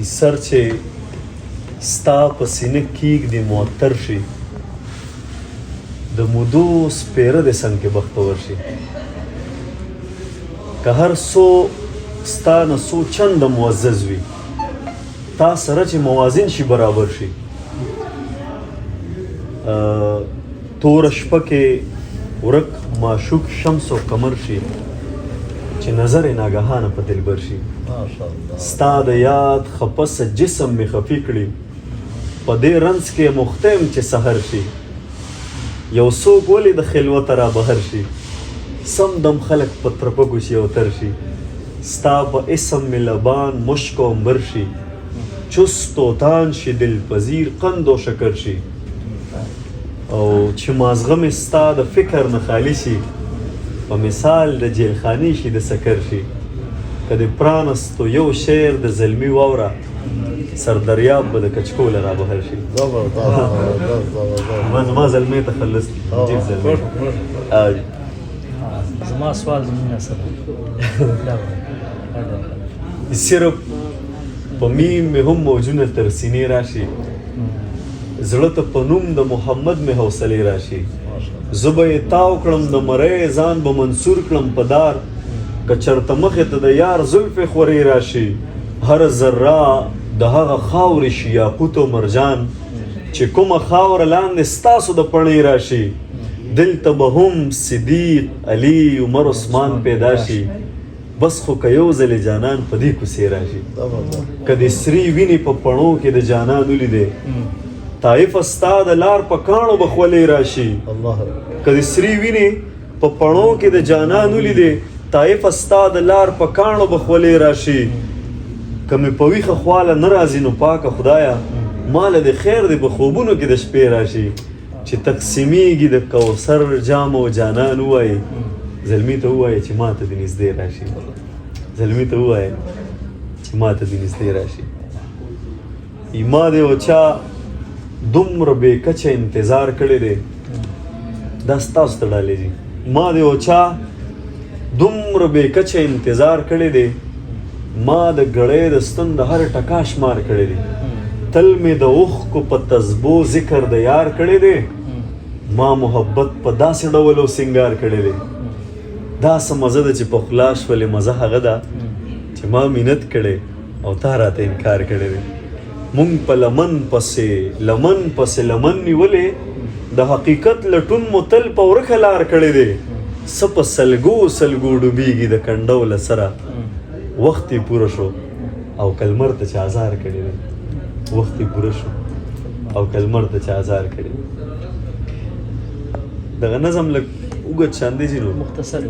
سر چې ستا په سینه کېږدي معطر شي د مودو سپېره د څنګ کې بختور شي که هر څو ستا نه څو چنده معزز وي تا سره چې موازین شي برابر شي توره شپه کې ورک معشوق شمس و قمر شي چې نظر ناګهانه په دلبر شي ستا د یاد خپس جسم می خفي کړي په دې رنځ کې مختم چې سحر شي یو څوک ولې د خلوت را بهر شي سم دم خلق په ترپکو شي او تر شي ستا په اسم می لبان مشک و عنبر شي چست و تان شي دل پذیر قند و شکر شي او چې مازغه مې ستا د فکر نه خالی شي په مثال د جیلخانې شي د سکر شي که د پرانستو یو شعر د زلمي واوره سر دریاب به د کچکوله را بهر شي زما زلمۍ ته خلص جیب زلمۍ زما سوال زمونه سره صرف په میم مې هم موجونه تر سینې راشي زړه ته په نوم د محمد مې حوصلې راشي زه به یې تاو کړم د مرۍ ځان به منصور کړم په دار که چرته مخې ته د یار زلفې خورې راشي هر ذره د هغه خاورې شي یاقوت و مرجان چې کومه خاوره لاندې ستاسو د پڼې راشي دلته به هم صدیق علي عمر عثمان پیدا شي بس خو که یو ځلې جانان په دې کوڅې راشي که د سرې وینې په پڼو کې د جانان ولیدې طایف ستا د لار په کاڼو به خولې راشي که د سرې وینې په پڼو کې د جانان ولیدې طایف ستا د لار په کاڼو به خولې راشي که مې په ویښه خواله نه راځي نو پاکه خدایه ماله د خیر دی په خوبونو کې د شپې راشي چې تقسیمیږي د کوثر جام او جانان ووایي زلمي ته ووایه چې ما ته دې نږدې راشي زلمي ته ووایه چې ما ته دې نږدې راشي ما دې و چا دومره بې کچه انتظار کړی دی دا ستاسو ته ډالې دي ما دې و چا دومره بې کچه انتظار کړی دی ما د ګړۍ د ستن د هر ټکا شمار کړی دی تل مې د اوښکو په تسبو ذکر د یار کړی دی ما محبت په داسې ډول او سینګار کړی دی داسې مزه ده چې په خلا شولې مزه هغه ده چې ما منت کړی او تا راته انکار کړی دی مونږ په لمن پسې لمن نیولې د حقیقت لټون مو تل په ورکه لار کړی دی څه په سلګو ډوبېږي د کنډو له سره وخت یې پوره شو او کلمر ته چې ازار کړی دی وخت یې پوره شو او کلمر ته چې ازار کړی دغه نظم لږ اوږد شان دی چې نو مختصر